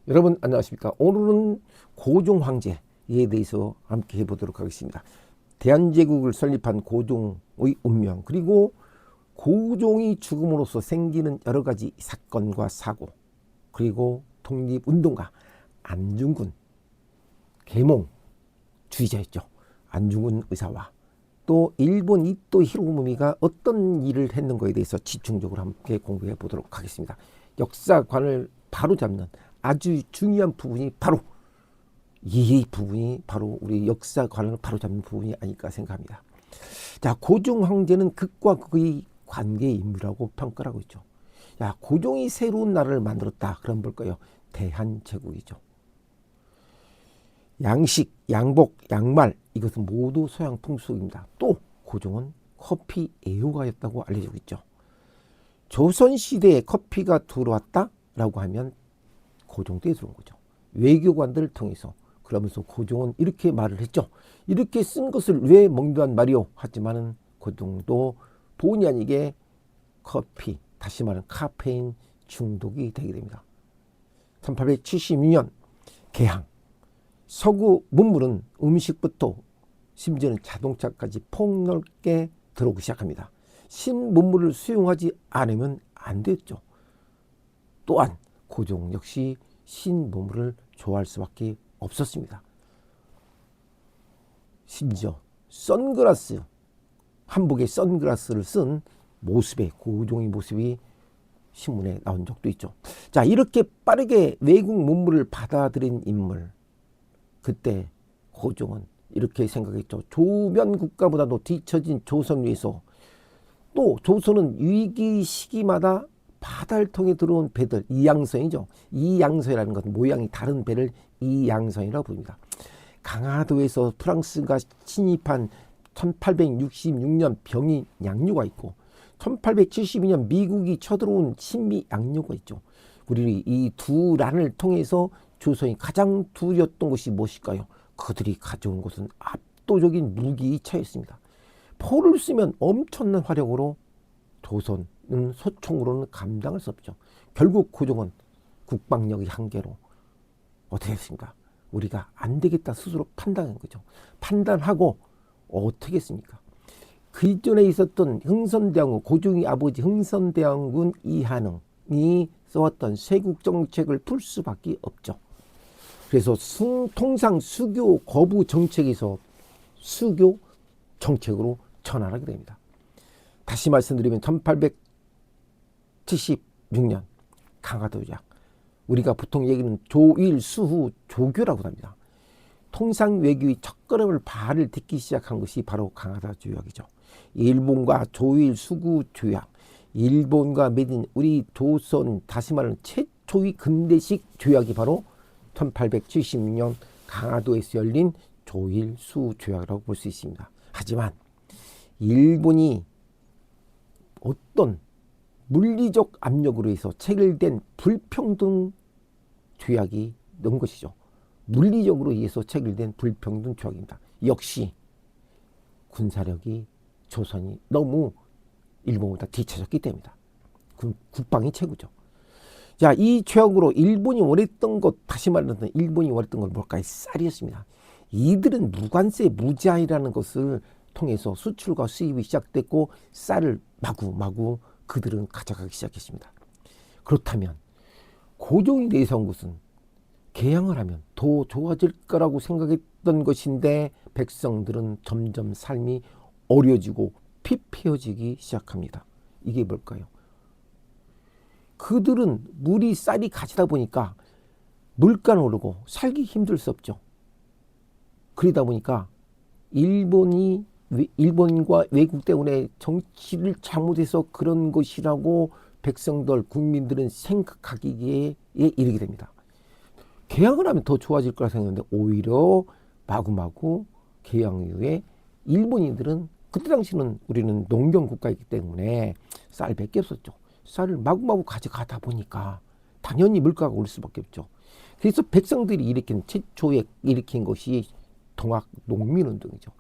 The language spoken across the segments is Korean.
여러분 안녕하십니까. 오늘은 고종 황제에 대해서 함께 해보도록 하겠습니다. 대한제국을 설립한 고종의 운명, 그리고 고종이 죽음으로써 생기는 여러 가지 사건과 사고, 그리고 독립운동가 안중근 계몽주의자였죠. 안중근 의사와 또 일본 이토 히로부미가 어떤 일을 했는가에 대해서 집중적으로 함께 공부해 보도록 하겠습니다. 역사관을 바로잡는 아주 중요한 부분이 바로 이 부분이 바로 우리 역사관을 바로잡는 부분이 아닐까 생각합니다. 자, 고종 황제는 극과 극의 관계의 인물이라고 평가를 하고 있죠. 야, 고종이 새로운 나라를 만들었다. 그럼 볼까요? 대한제국이죠. 양식, 양복, 양말, 이것은 모두 서양 풍속입니다. 또 고종은 커피 애호가였다고 알려지고 있죠. 조선시대에 커피가 들어왔다라고 하면 고종 때에 들어온 거죠. 외교관들을 통해서. 그러면서 고종은 이렇게 말을 했죠. 이렇게 쓴 것을 왜 먹는단 말이오? 하지만은 고종도 본의 아니게 커피, 다시 말하면 카페인 중독이 되게 됩니다. 1876년 개항. 서구 문물은 음식부터 심지어는 자동차까지 폭넓게 들어오기 시작합니다. 신문물을 수용하지 않으면 안 됐죠. 또한 고종 역시 신문물을 좋아할 수밖에 없었습니다. 심지어 선글라스, 한복에 선글라스를 쓴 모습의 고종의 모습이 신문에 나온 적도 있죠. 자, 이렇게 빠르게 외국 문물을 받아들인 인물, 그때 고종은 이렇게 생각했죠. 조변 국가보다도 뒤처진 조선 위에서, 또 조선은 위기 시기마다 바다를 통해 들어온 배들, 이양선이죠. 이양선이라는 것은 모양이 다른 배를 이양선이라고 부릅니다. 강화도에서 프랑스가 침입한 1866년 병인 양류가 있고 1872년 미국이 쳐들어온 신미 양류가 있죠. 우리 이 두 란을 통해서 조선이 가장 두려웠던 것이 무엇일까요? 그들이 가져온 것은 압도적인 무기 차였습니다. 포를 쓰면 엄청난 화력으로 조선은 소총으로는 감당할 수 없죠. 결국 고종은 국방력의 한계로 어떻게 했습니까? 우리가 안 되겠다 스스로 판단한 거죠. 판단하고 어떻게 했습니까? 그 이전에 있었던 흥선대왕군, 고종의 아버지 흥선대왕군 이한흥이 써왔던 세국정책을 풀 수밖에 없죠. 그래서 통상 수교 거부 정책에서 수교 정책으로 전환하게 됩니다. 다시 말씀드리면 1876년 강화도 조약, 우리가 보통 얘기는 조일수후 조교라고 합니다. 통상 외교의 첫걸음을 발을 딛기 시작한 것이 바로 강화도 조약이죠. 일본과 조일수구 조약, 일본과 맺은 우리 조선, 다시 말하는 최초의 근대식 조약이 바로 1876년 강화도에서 열린 조일수 조약이라고 볼 수 있습니다. 하지만 일본이 어떤 물리적 압력으로 해서 체결된 불평등 조약이 넣은 것이죠. 물리적으로 의해서 체결된 불평등 조약입니다. 역시 군사력이 조선이 너무 일본보다 뒤처졌기 때문이다. 국방이 최고죠. 자, 이 조약으로 일본이 원했던 것, 다시 말하면 일본이 원했던 건 뭘까요? 쌀이었습니다. 이들은 무관세 무제한이라는 것을 통해서 수출과 수입이 시작됐고 쌀을 마구마구 그들은 가져가기 시작했습니다. 그렇다면 고종이 내세운 것은 개항을 하면 더 좋아질 거라고 생각했던 것인데 백성들은 점점 삶이 어려지고 피폐해지기 시작합니다. 이게 뭘까요? 그들은 물이 쌀이 가지다 보니까 물가는 오르고 살기 힘들 수 없죠. 그러다 보니까 일본과 외국 때문에 정치를 잘못해서 그런 것이라고 백성들, 국민들은 생각하기에 이르게 됩니다. 개항을 하면 더 좋아질 거라 생각했는데 오히려 마구마구 개항 이후에 일본인들은, 그때 당시는 우리는 농경 국가이기 때문에 쌀밖에 없었죠. 쌀을 마구마구 가져가다 보니까 당연히 물가가 오를 수밖에 없죠. 그래서 백성들이 최초에 일으킨 것이 동학 농민운동이죠.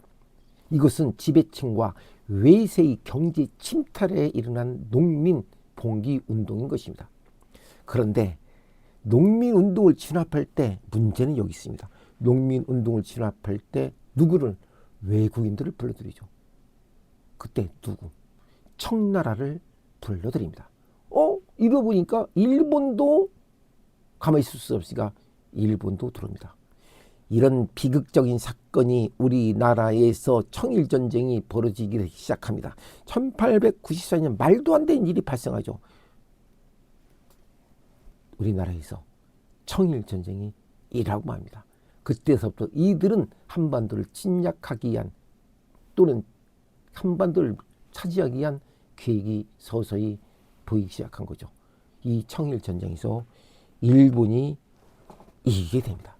이것은 지배층과 외세의 경제 침탈에 일어난 농민 봉기 운동인 것입니다. 그런데 농민운동을 진압할 때 문제는 여기 있습니다. 농민운동을 진압할 때 누구를? 외국인들을 불러들이죠. 그때 누구? 청나라를 불러들입니다. 이러고 보니까 일본도 가만히 있을 수 없으니까 일본도 들어옵니다. 이런 비극적인 사건이 우리나라에서 청일전쟁이 벌어지기 시작합니다. 1894년 말도 안 되는 일이 발생하죠. 우리나라에서 청일전쟁이 일어나고 맙니다. 그때서부터 이들은 한반도를 침략하기 위한 또는 한반도를 차지하기 위한 계획이 서서히 보이기 시작한 거죠. 이 청일전쟁에서 일본이 이기게 됩니다.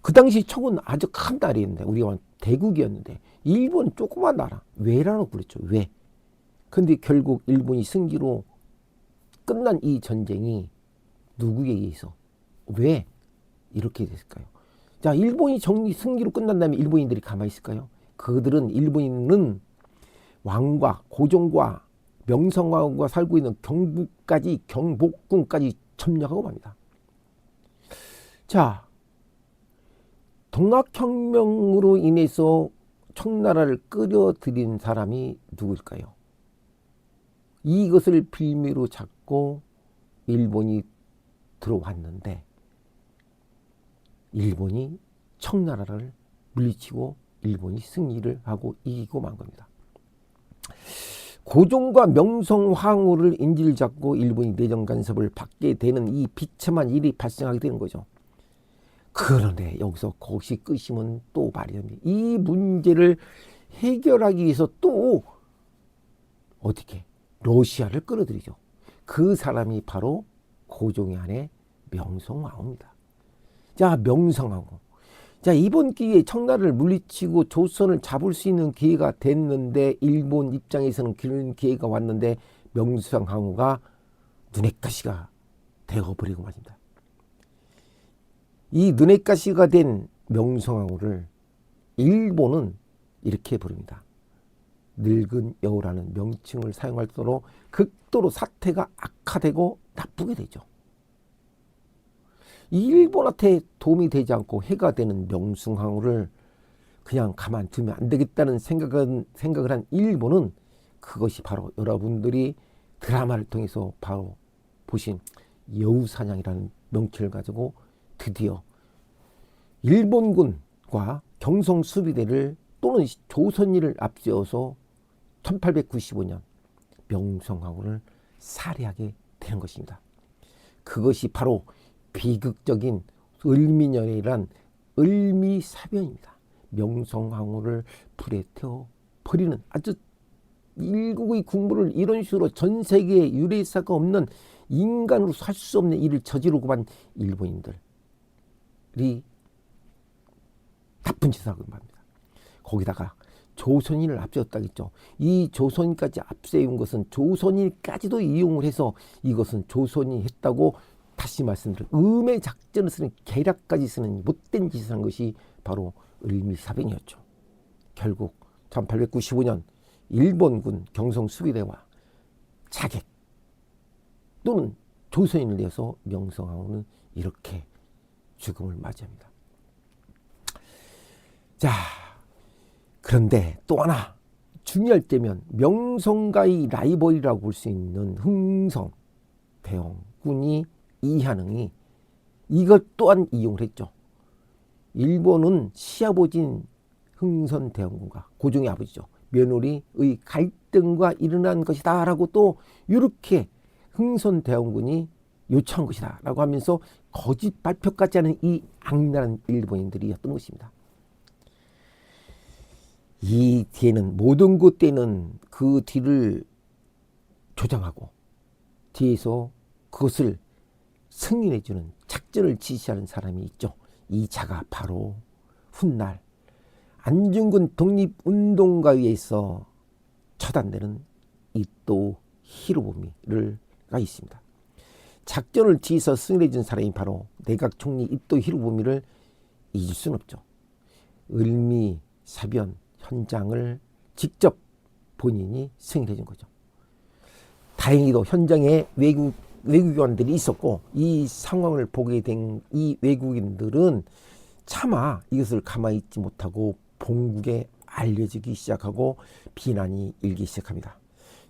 그 당시 청은 아주 큰 나라였는데 우리가 대국이었는데 일본 조그만 나라 왜라고 그랬죠. 왜? 근데 결국 일본이 승기로 끝난 이 전쟁이 누구에 의해서 왜 이렇게 됐을까요? 자, 일본이 승기로 끝난 다음에 일본인들이 가만히 있을까요? 그들은 일본인은 왕과 고종과 명성황후가 살고 있는 경복궁까지 점령하고 맙니다. 자, 동학혁명으로 인해서 청나라를 끌어들인 사람이 누구일까요? 이것을 빌미로 잡고 일본이 들어왔는데 일본이 청나라를 물리치고 일본이 승리를 하고 이기고 만 겁니다. 고종과 명성황후를 인질을 잡고 일본이 내정 간섭을 받게 되는 이 비참한 일이 발생하게 되는 거죠. 그런데 여기서 그것이 끝이면 또 말이 됩니다. 이 문제를 해결하기 위해서 또 어떻게 러시아를 끌어들이죠. 그 사람이 바로 고종의 아내 명성황후입니다. 자, 명성황후. 자, 이번 기회에 청나라를 물리치고 조선을 잡을 수 있는 기회가 됐는데 일본 입장에서는 그런 기회가 왔는데 명성황후가 눈엣 가시가 되어버리고 말입니다. 이 눈엣 가시가 된 명성황후를 일본은 이렇게 부릅니다. 늙은 여우라는 명칭을 사용할 정도로 극도로 사태가 악화되고 나쁘게 되죠. 일본한테 도움이 되지 않고 해가 되는 명성황후를 그냥 가만 두면 안 되겠다는 생각을 한 일본은 그것이 바로 여러분들이 드라마를 통해서 바로 보신 여우사냥이라는 명칭을 가지고 드디어 일본군과 경성수비대를 또는 조선인을 앞세워서 1895년 명성황후를 살해하게 되는 것입니다. 그것이 바로 비극적인 을미년이란 을미사변입니다. 명성황후를 불에 태워 버리는 아주 일국의 국물을 이런 식으로 전 세계에 유례사가 없는 인간으로 살 수 없는 일을 저지르고만 일본인들이 나쁜 짓을 하고 말입니다. 거기다가 조선인을 앞세웠다겠죠. 이 조선인까지 앞세운 것은 조선인까지도 이용을 해서 이것은 조선인이 했다고 다시 말씀드린 음의 작전을 쓰는 계략까지 쓰는 못된 짓을 한 것이 바로 을미사변이었죠. 결국 1895년 일본군 경성수비대와 자객 또는 조선인을 내서 명성황후는 이렇게 죽음을 맞이합니다. 자, 그런데 또 하나 중요할 때면 명성가의 라이벌이라고 볼 수 있는 흥성 대원군이 이한흥이 이것 또한 이용을 했죠. 일본은 시아버지인 흥선 대원군과 고종의 아버지죠. 며느리의 갈등과 일어난 것이다 라고 또 이렇게 흥선 대원군이 요청한 것이다 라고 하면서 거짓 발표까지 하는 이 악랄한 일본인들이었던 것입니다. 이 뒤에는 모든 것 때는 그 뒤를 조장하고 뒤에서 그것을 승인해주는 작전을 지시하는 사람이 있죠. 이 자가 바로 훗날 안중근 독립운동가에 의해서 처단되는 이토 히로부미가 있습니다. 작전을 지시해서 승인해준 사람이 바로 내각 총리 이토 히로부미를 잊을 수는 없죠. 을미사변 현장을 직접 본인이 승인해준 거죠. 다행히도 현장에 외국 외교관들이 있었고, 이 상황을 보게 된 이 외국인들은 차마 이것을 가만히 있지 못하고 본국에 알려지기 시작하고 비난이 일기 시작합니다.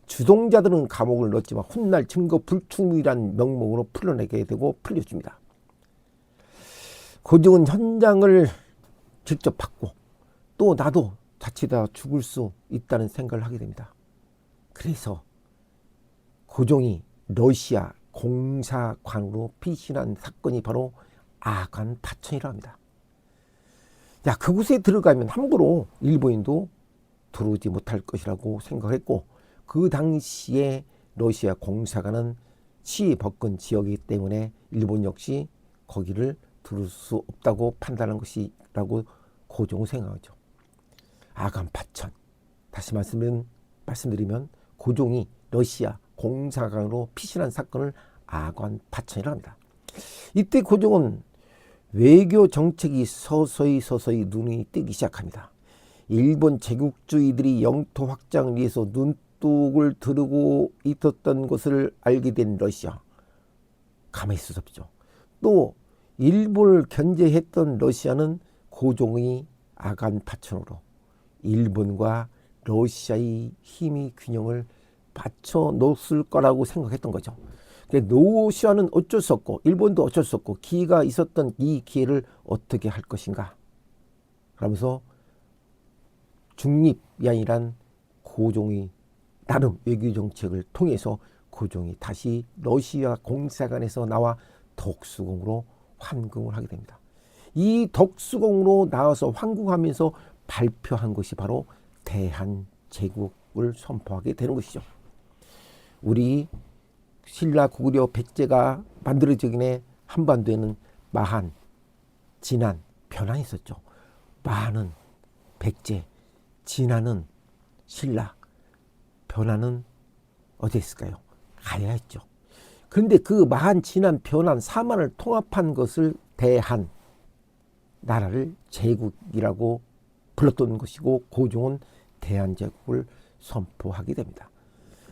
주동자들은 감옥을 넣었지만 훗날 증거 불충분이란 명목으로 풀려내게 되고 풀려줍니다. 고종은 현장을 직접 봤고, 또 나도 자칫하다 죽을 수 있다는 생각을 하게 됩니다. 그래서 고종이 러시아 공사관으로 피신한 사건이 바로 아간 파천이라고 합니다. 야, 그곳에 들어가면 함부로 일본인도 들어오지 못할 것이라고 생각했고, 그 당시에 러시아 공사관은 시해법권 지역이기 때문에 일본 역시 거기를 들을 수 없다고 판단한 것이라고 고종은 생각하죠. 아간 파천. 다시 말씀드리면 고종이 러시아 공사관으로 피신한 사건을 아간 파천이라고 합니다. 이때 고종은 외교 정책이 서서히 눈이 뜨기 시작합니다. 일본 제국주의들이 영토 확장을 위해서 눈독을 들고 있었던 것을 알게 된 러시아. 가만히 있을 수 없죠. 또 일본을 견제했던 러시아는 고종의 아간 파천으로 일본과 러시아의 힘의 균형을 받쳐 놓을 거라고 생각했던 거죠. 러시아는 어쩔 수 없고 일본도 어쩔 수 없고 기회가 있었던 이 기회를 어떻게 할 것인가 그러면서 중립이 아니란 고종의 나름 외교정책을 통해서 고종이 다시 러시아 공사관에서 나와 덕수궁으로 환궁을 하게 됩니다. 이 덕수궁으로 나와서 환궁하면서 발표한 것이 바로 대한제국을 선포하게 되는 것이죠. 우리 신라 고구려 백제가 만들어지기 전에 한반도에는 마한, 진안, 변한이 있었죠. 마한은 백제, 진안은 신라, 변한은 어디 있을까요? 가야에 있죠. 그런데 그 마한, 진안, 변한 사만을 통합한 것을 대한 나라를 제국이라고 불렀던 것이고 고종은 대한제국을 선포하게 됩니다.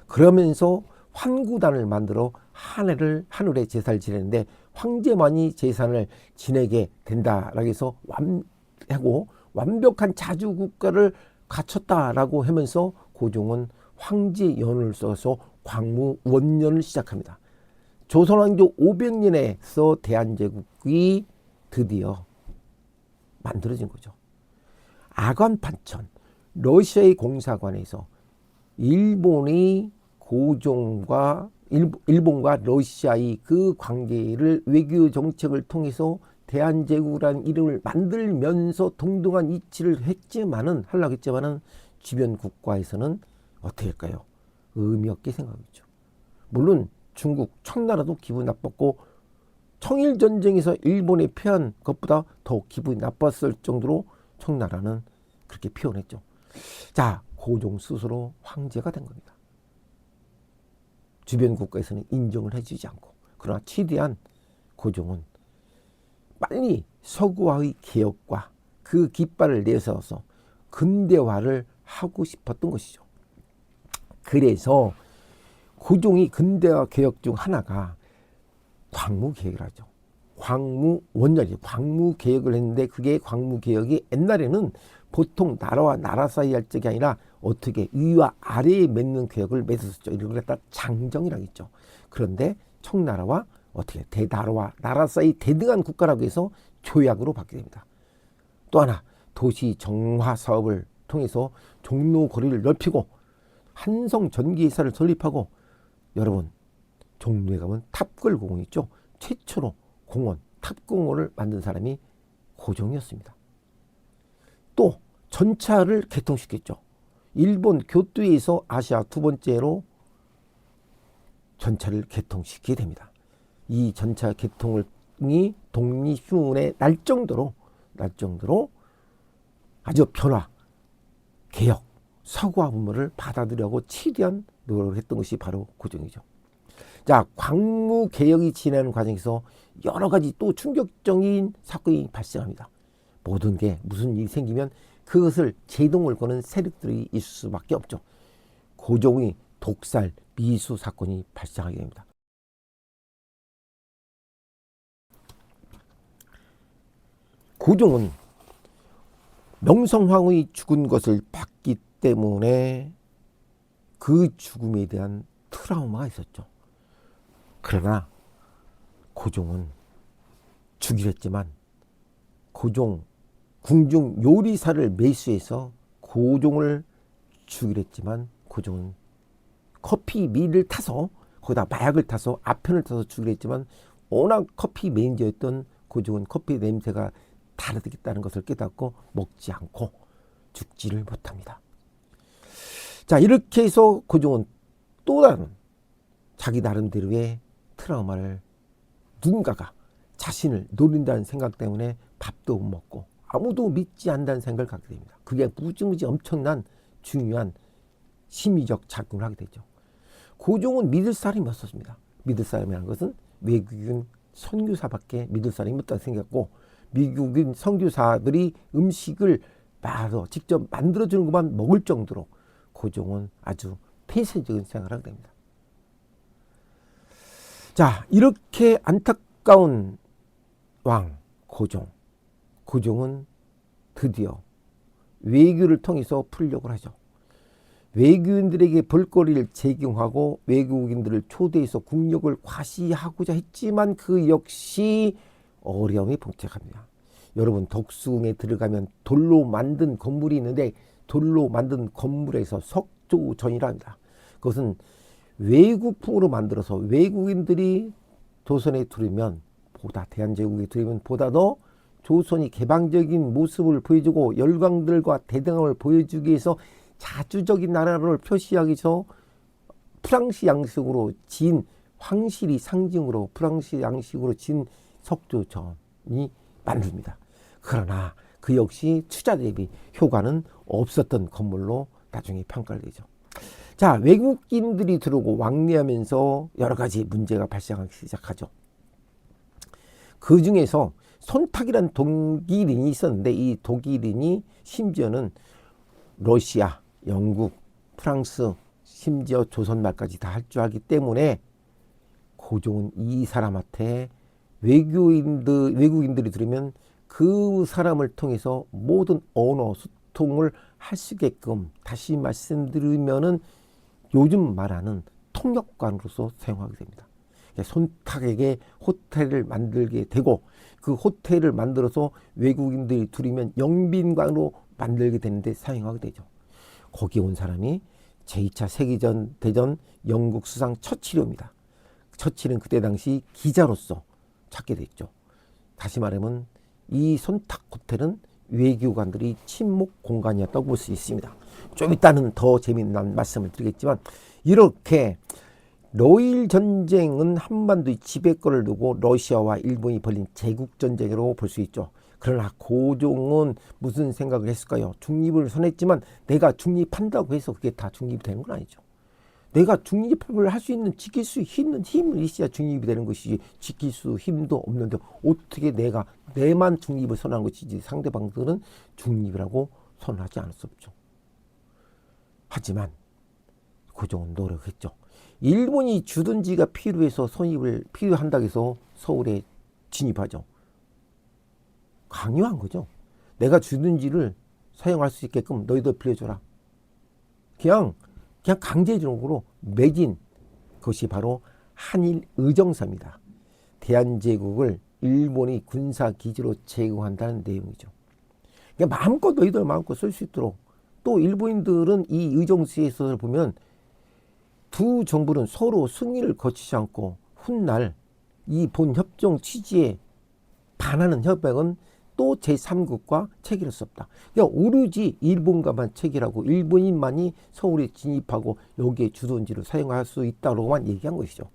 그러면서 환구단을 만들어 하늘의 제사를 지내는데 황제만이 제사를 지내게 된다라고 해서 완벽한 자주국가를 갖췄다라고 하면서 고종은 황제연을 써서 광무원년을 시작합니다. 조선왕조 500년에서 대한제국이 드디어 만들어진 거죠. 아간판천, 러시아의 공사관에서 일본과 러시아의 그 관계를 외교 정책을 통해서 대한제국이라는 이름을 만들면서 동등한 이치를 하려고 했지만은 주변 국가에서는 어떻게 할까요? 의미 없게 생각했죠. 물론 중국, 청나라도 기분이 나빴고 청일전쟁에서 일본에 패한 것보다 더 기분이 나빴을 정도로 청나라는 그렇게 표현했죠. 자, 고종 스스로 황제가 된 겁니다. 주변 국가에서는 인정을 해주지 않고, 그러나 최대한 고종은 빨리 서구화의 개혁과 그 깃발을 내세워서 근대화를 하고 싶었던 것이죠. 그래서 고종이 근대화 개혁 중 하나가 광무개혁을 하죠. 광무원년이죠. 광무개혁을 했는데 그게 광무개혁이 옛날에는 보통 나라와 나라 사이 할 적이 아니라 어떻게 위와 아래에 맺는 개혁을 맺었었죠. 이걸 갖다 장정이라고 했죠. 그런데 청나라와 어떻게 대나라와 나라 사이 대등한 국가라고 해서 조약으로 받게 됩니다. 또 하나 도시 정화 사업을 통해서 종로 거리를 넓히고 한성 전기회사를 설립하고, 여러분 종로에 가면 탑걸 공원 있죠. 최초로 공원 탑공원을 만든 사람이 고종이었습니다. 또 전차를 개통시켰죠. 일본 교토에서 아시아 두 번째로 전차를 개통시키게 됩니다. 이 전차 개통이 독립휴훈에 날 정도로 아주 변화, 개혁, 서구화 문물을 받아들여고 최대한 노력을 했던 것이 바로 고종이죠. 자, 광무개혁이 진행하는 과정에서 여러 가지 또 충격적인 사건이 발생합니다. 모든 게 무슨 일이 생기면 그것을 제동을 거는 세력들이 있을 수밖에 없죠. 고종의 독살, 미수 사건이 발생하게 됩니다. 고종은 명성황후의 죽은 것을 봤기 때문에 그 죽음에 대한 트라우마가 있었죠. 그러나 고종은 죽이려 했지만 고종 궁중 요리사를 매수해서 고종을 죽이려 했지만 고종은 커피 밀을 타서 거기다 마약을 타서 아편을 타서 죽이려 했지만 워낙 커피 매니저였던 고종은 커피 냄새가 다르겠다는 것을 깨닫고 먹지 않고 죽지를 못합니다. 자, 이렇게 해서 고종은 또 다른 자기 나름대로의 트라우마를 누군가가 자신을 노린다는 생각 때문에 밥도 못 먹고 아무도 믿지 않는다는 생각을 갖게 됩니다. 그게 무지무지 엄청난 중요한 심리적 작용을 하게 되죠. 고종은 믿을 사람이 없었습니다. 믿을 사람이라는 것은 외국인 선교사밖에 믿을 사람이 없다고 생각했고 미국인 선교사들이 음식을 말로 직접 만들어주는 것만 먹을 정도로 고종은 아주 폐쇄적인 생활을 하게 됩니다. 자, 이렇게 안타까운 왕 고종은 드디어 외교를 통해서 풀려고 하죠. 외교인들에게 볼거리를 제공하고 외국인들을 초대해서 국력을 과시하고자 했지만 그 역시 어려움이 봉착합니다. 여러분, 덕수궁에 들어가면 돌로 만든 건물이 있는데 돌로 만든 건물에서 석조전이라 합니다. 그것은 외국풍으로 만들어서 외국인들이 조선에 들으면 대한제국에 들으면 보다 더 조선이 개방적인 모습을 보여주고 열강들과 대등함을 보여주기 위해서 자주적인 나라를 표시하기 위해서 프랑스 양식으로 진 황실이 상징으로 프랑스 양식으로 진 석조전이 만듭니다. 그러나 그 역시 투자 대비 효과는 없었던 건물로 나중에 평가를 되죠. 자, 외국인들이 들어오고 왕래하면서 여러 가지 문제가 발생하기 시작하죠. 그 중에서 손탁이라는 독일인이 있었는데 이 독일인이 심지어는 러시아, 영국, 프랑스, 심지어 조선말까지 다 할 줄 알기 때문에 고종은 이 사람한테 외국인들이 들으면 그 사람을 통해서 모든 언어 소통을 할 수 있게끔 다시 말씀드리면은 요즘 말하는 통역관으로서 사용하게 됩니다. 손탁에게 호텔을 만들게 되고 그 호텔을 만들어서 외국인들이 들으면 영빈관으로 만들게 되는데 사용하게 되죠. 거기 온 사람이 제2차 세계대전 영국 수상 처칠입니다. 처칠은 그때 당시 기자로서 찾게 됐죠. 다시 말하면 이 손탁 호텔은 외교관들이 침묵 공간이었다고 볼 수 있습니다. 좀 이따는 더 재미난 말씀을 드리겠지만 이렇게 러일 전쟁은 한반도의 지배권을 두고 러시아와 일본이 벌인 제국전쟁으로 볼 수 있죠. 그러나 고종은 무슨 생각을 했을까요? 중립을 선했지만 내가 중립한다고 해서 그게 다 중립이 되는 건 아니죠. 내가 중립을 할 수 있는 지킬 수 있는 힘을 있어야 중립이 되는 것이지 지킬 수 힘도 없는데 어떻게 내만 중립을 선언한 것이지 상대방들은 중립이라고 선언하지 않을 수 없죠. 하지만 고종은 노력했죠. 일본이 주둔지가 필요해서 필요한다고 해서 서울에 진입하죠. 강요한 거죠. 내가 주둔지를 사용할 수 있게끔 너희들 빌려줘라. 그냥 강제적으로 매긴 것이 바로 한일 의정사입니다. 대한제국을 일본이 군사기지로 제공한다는 내용이죠. 그러니까 마음껏 너희들 마음껏 쓸 수 있도록 또 일본인들은 이 의정서에서 보면 두 정부는 서로 승인을 거치지 않고 훗날 이 본 협정 취지에 반하는 협약은 또 제3국과 체결할 수 없다. 그러니까 오로지 일본과만 체결하고 일본인만이 서울에 진입하고 여기에 주둔지를 사용할 수 있다고만 얘기한 것이죠.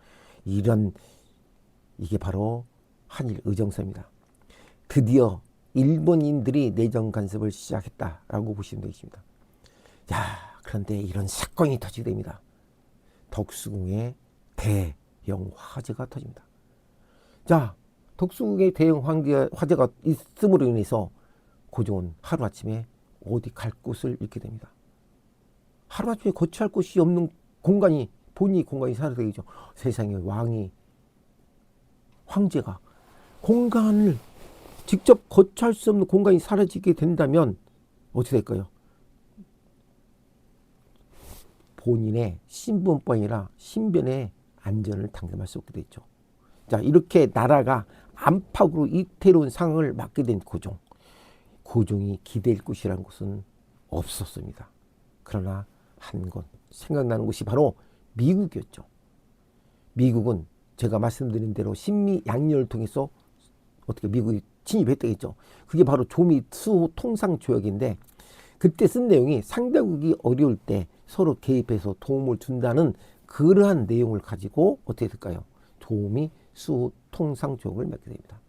이게 바로 한일 의정서입니다. 드디어 일본인들이 내정 간섭을 시작했다라고 보시면 되겠습니다. 그런데 이런 사건이 터지게 됩니다. 덕수궁에 대형 화재가 터집니다. 덕수궁에 대형 화재가 있음으로 인해서 고종은 하루아침에 어디 갈 곳을 잃게 됩니다. 하루아침에 거처할 곳이 없는 공간이 본인의 공간이 사라지죠. 세상에 황제가 공간을 직접 거처할 수 없는 공간이 사라지게 된다면 어떻게 될까요? 본인의 신분뿐 아니라 신변의 안전을 당담할 수 없게 되죠. 자, 이렇게 나라가 안팎으로 이태로운 상황을 맞게 된 고종. 고종이 기댈 곳이라는 곳은 없었습니다. 그러나 한 곳 생각나는 곳이 바로 미국이었죠. 미국은 제가 말씀드린 대로 신미 양려를 통해서 어떻게 미국이 진입했다겠죠. 그게 바로 조미 수호 통상 조약인데 그때 쓴 내용이 상대국이 어려울 때 서로 개입해서 도움을 준다는 그러한 내용을 가지고 어떻게 될까요? 조미 수호 통상 조약을 맺게 됩니다.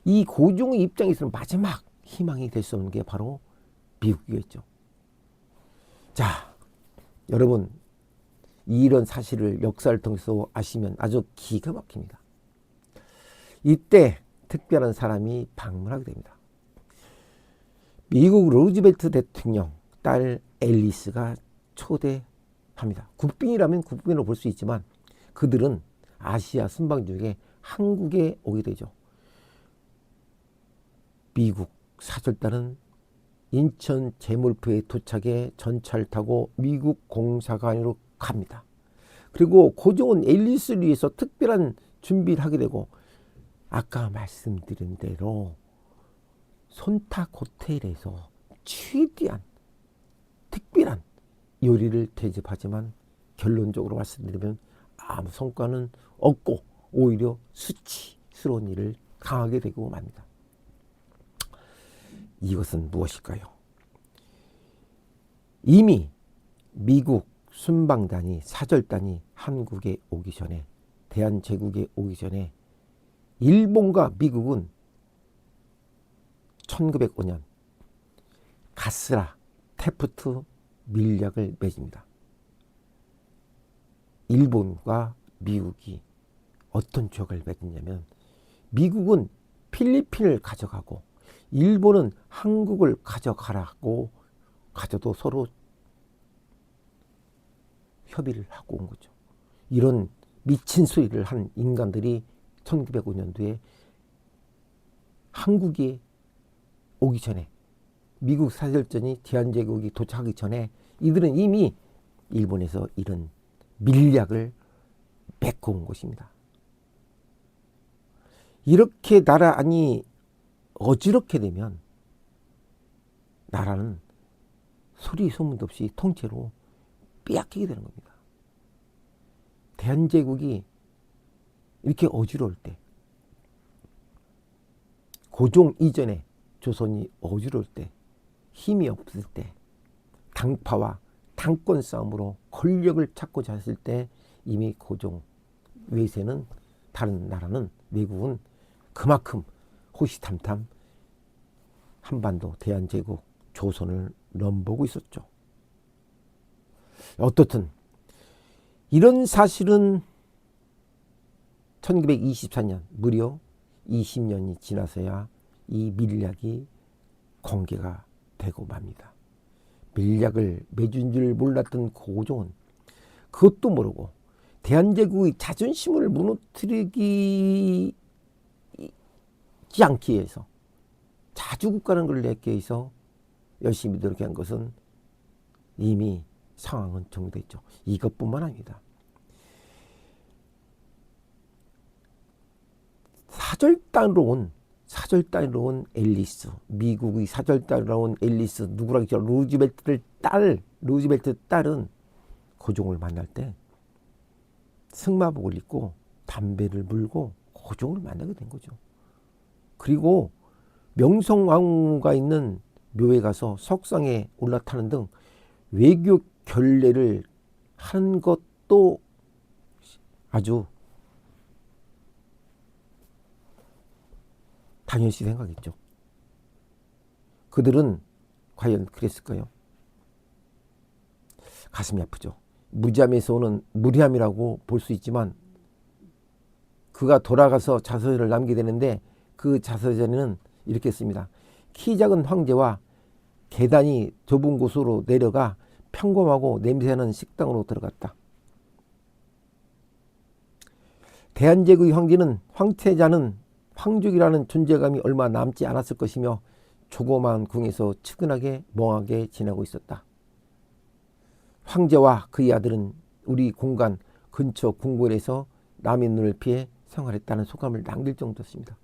이 고종의 입장에서는 마지막 희망이 될 수 없는 게 바로 미국이었죠. 자, 여러분 이런 사실을 역사를 통해서 아시면 아주 기가 막힙니다. 이때 특별한 사람이 방문하게 됩니다. 미국 루즈벨트 대통령 딸 앨리스가 초대합니다. 국빈이라면 국빈으로 볼 수 있지만 그들은 아시아 순방 중에 한국에 오게 되죠. 미국 사절단은 인천 제물포에 도착해 전차를 타고 미국 공사관으로 갑니다. 그리고 고종은 앨리스를 위해서 특별한 준비를 하게 되고 아까 말씀드린 대로 손탁 호텔에서 최대한 특별한 요리를 대접하지만 결론적으로 말씀드리면 아무 성과는 없고 오히려 수치스러운 일을 당하게 되고 맙니다. 이것은 무엇일까요? 이미 미국 순방단이 사절단이 한국에 오기 전에 대한제국에 오기 전에 일본과 미국은 1905년 가스라 테프트 밀약을 맺습니다. 일본과 미국이 어떤 조약을 맺었냐면 미국은 필리핀을 가져가고 일본은 한국을 가져가라고 가져도 서로 협의를 하고 온 거죠. 이런 미친 소리를 한 인간들이 1905년도에 한국에 오기 전에 미국 사절전이 대한제국이 도착하기 전에 이들은 이미 일본에서 이런 밀약을 맺고 온 것입니다. 이렇게 나라 안이 어지럽게 되면 나라는 소리 소문도 없이 통째로 빼앗기게 되는 겁니다. 대한제국이 이렇게 어지러울 때 고종 이전에 조선이 어지러울 때 힘이 없을 때 당파와 당권 싸움으로 권력을 찾고자 했을 때 이미 고종 외세는 다른 나라는 외국은 그만큼 호시탐탐 한반도 대한제국 조선을 넘보고 있었죠. 어떻든 이런 사실은 1924년 무려 20년이 지나서야 이 밀약이 공개가 되고 맙니다. 밀약을 맺은 줄 몰랐던 고종은 그것도 모르고 대한제국의 자존심을 무너뜨리지 않기 위해서 자주국가라는 걸 내기 위해서 열심히 노력한 것은 이미 상황은 정리됐죠. 이것뿐만 아닙니다. 사절단으로 온 앨리스, 미국의 사절단으로 온 앨리스, 누구라고 했죠? 루즈벨트 딸은 고종을 만날 때 승마복을 입고 담배를 물고 고종을 만나게 된 거죠. 그리고 명성황후가 있는 묘에 가서 석상에 올라타는 등 외교 결례를 하는 것도 아주 당연시 생각했죠. 그들은 과연 그랬을까요? 가슴이 아프죠. 무지함에서 오는 무리함이라고 볼 수 있지만 그가 돌아가서 자서전을 남기게 되는데 그 자서전에는 이렇게 씁니다. 키 작은 황제와 계단이 좁은 곳으로 내려가 평범하고 냄새나는 식당으로 들어갔다. 대한제국의 황태자는 황족이라는 존재감이 얼마 남지 않았을 것이며 조그마한 궁에서 측은하게 멍하게 지내고 있었다. 황제와 그의 아들은 우리 공간 근처 궁궐에서 남의 눈을 피해 생활했다는 소감을 남길 정도였습니다.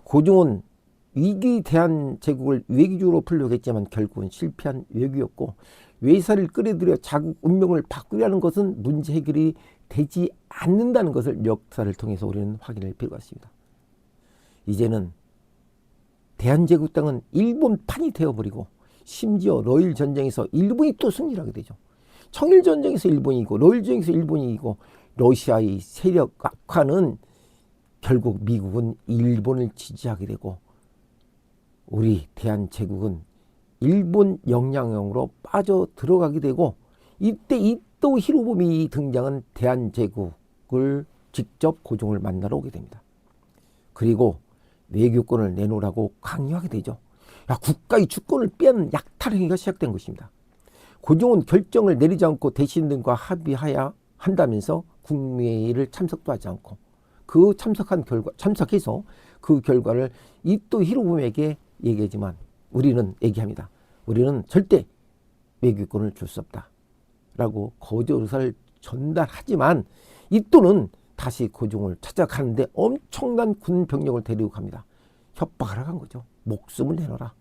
고종은 위기 대한제국을 외교적으로 풀려고 했지만 결국은 실패한 외교였고, 외사를 끌어들여 자국 운명을 바꾸려는 것은 문제 해결이 되지 않는다는 것을 역사를 통해서 우리는 확인할 필요가 있습니다. 이제는 대한제국 땅은 일본판이 되어버리고, 심지어 러일 전쟁에서 일본이 또 승리를 하게 되죠. 청일 전쟁에서 일본이 이기고 러일 전쟁에서 일본이 이기고, 러시아의 세력 악화는 결국 미국은 일본을 지지하게 되고, 우리 대한제국은 일본 영향력으로 빠져 들어가게 되고, 이때 이토 히로부미 등장은 대한제국을 직접 고종을 만나러 오게 됩니다. 그리고 외교권을 내놓으라고 강요하게 되죠. 국가의 주권을 빼앗는 약탈행위가 시작된 것입니다. 고종은 결정을 내리지 않고 대신들과 합의하여 한다면서 국무회의를 참석도 하지 않고, 그 참석해서 그 결과를 이토 히로부미에게 얘기하지만 우리는 얘기합니다. 우리는 절대 외교권을 줄 수 없다 라고 거절 의사를 전달하지만, 이토는 다시 고종을 찾아가는데 엄청난 군 병력을 데리고 갑니다. 협박을 한 거죠. 목숨을 내놔라.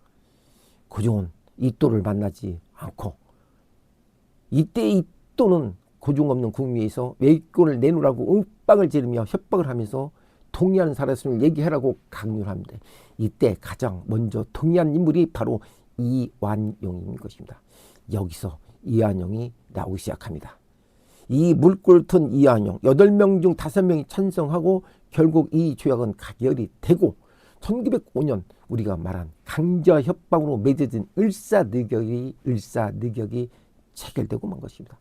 고종은 이토를 만나지 않고, 이때 이토는 고종 없는 국무회의에서 외교권을 내놓으라고 윽박을 지르며 협박을 하면서 동의하는 사람을 얘기하라고 강요를 합니다. 이때 가장 먼저 동의한 인물이 바로 이완용인 것입니다. 여기서 이완용이 나오기 시작합니다. 이 물꼬를 이완용 8명 중 5명이 찬성하고 결국 이 조약은 가결이 되고, 1905년 우리가 말한 강제와 협박으로 맺어진 을사늑역이 체결되고 만 것입니다.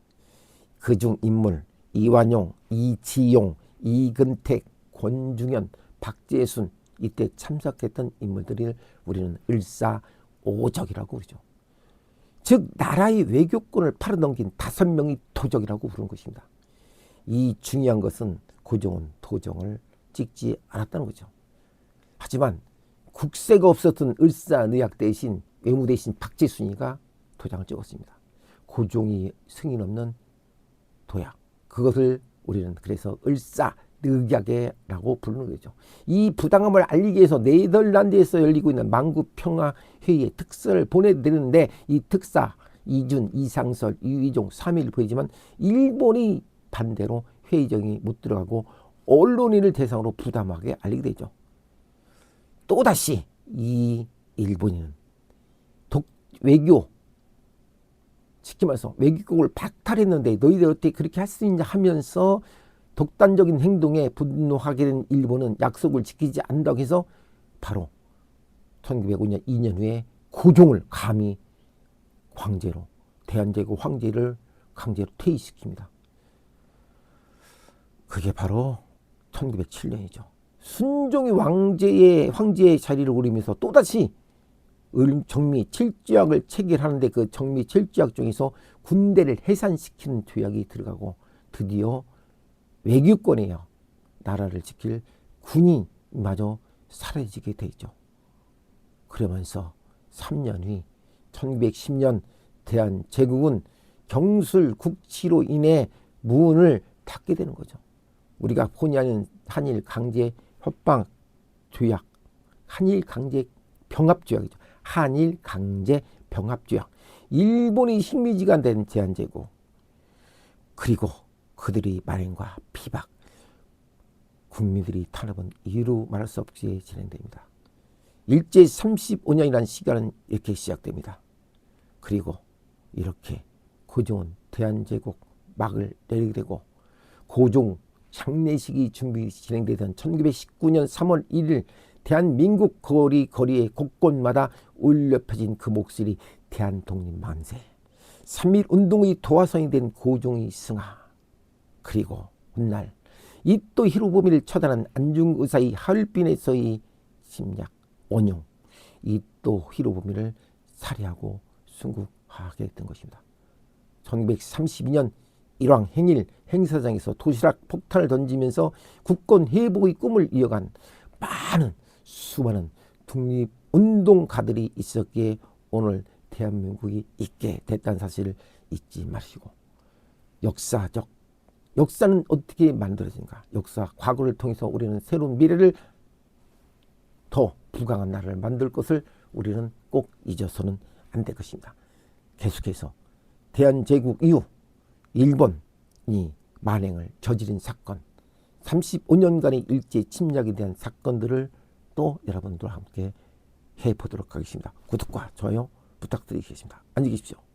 그중 인물 이완용, 이지용, 이근택, 권중현, 박재순, 이때 참석했던 인물들을 우리는 을사오적이라고 부르죠. 즉 나라의 외교권을 팔아넘긴 5명이 도적이라고 부르는 것입니다. 이 중요한 것은 고종은 도정을 찍지 않았다는 거죠. 하지만 국세가 없었던 을사늑약 대신 외무 대신 박재순이가 도장을 찍었습니다. 고종이 승인 없는 도약, 그것을 우리는 그래서 을사늑약이라고 부르는 거죠. 이 부당함을 알리기 위해서 네덜란드에서 열리고 있는 만구평화회의의 특사를 보내드리는데, 이 특사 이준, 이상설, 이휘종 3일 보이지만 일본이 반대로 회의정이 못 들어가고 언론인을 대상으로 부담하게 알리게 되죠. 또다시 이 일본인은 외교, 쉽게 말해서 외교국을 박탈했는데 너희들 어떻게 그렇게 할 수 있냐 하면서 독단적인 행동에 분노하게 된 일본은 약속을 지키지 않는다고 해서 바로 1905년 2년 후에 고종을 감히 황제로, 대한제국 황제를 강제로 퇴위시킵니다. 그게 바로 1907년이죠. 순종이 황제의 자리를 오르면서 또다시 정미 7조약을 체결하는데, 그 정미 7조약 중에서 군대를 해산시키는 조약이 들어가고, 드디어 외교권에요 나라를 지킬 군이 마저 사라지게 되죠. 그러면서 3년 뒤 1910년 대한제국은 경술 국치로 인해 문을 닫게 되는 거죠. 우리가 본의 아닌 한일 강제 협박 조약, 한일 강제 병합 조약이죠. 한일 강제 병합 조약. 일본이 식민지가 된 대한제국, 그리고 그들의 만행과 비박, 국민들이 탄압은 이루 말할 수 없이 진행됩니다. 일제 35년이라는 시간은 이렇게 시작됩니다. 그리고 이렇게 고종은 대한제국 막을 내리게 되고, 고종 장례식이 진행되던 1919년 3월 1일 대한민국 거리에 곳곳마다 울려 펴진 그 목소리, 대한독립만세, 3.1 운동의 도화선이 된 고종의 승하, 그리고 훗날 이토 히로부미를 처단한 안중의사의 하얼빈에서의 심약 원용, 이토 히로부미를 살해하고 순국하게 된 것입니다. 1932년 일왕 행일 행사장에서 도시락 폭탄을 던지면서 국권 회복의 꿈을 이어간 많은 수많은 독립운동가들이 있었기에 오늘 대한민국이 있게 됐다는 사실을 잊지 마시고, 역사는 어떻게 만들어진가? 역사, 과거를 통해서 우리는 새로운 미래를, 더 부강한 나라를 만들 것을 우리는 꼭 잊어서는 안 될 것입니다. 계속해서 대한제국 이후 일본이 만행을 저지른 사건, 35년간의 일제 침략에 대한 사건들을 또 여러분들과 함께 해보도록 하겠습니다. 구독과 좋아요 부탁드리겠습니다. 안녕히 계십시오.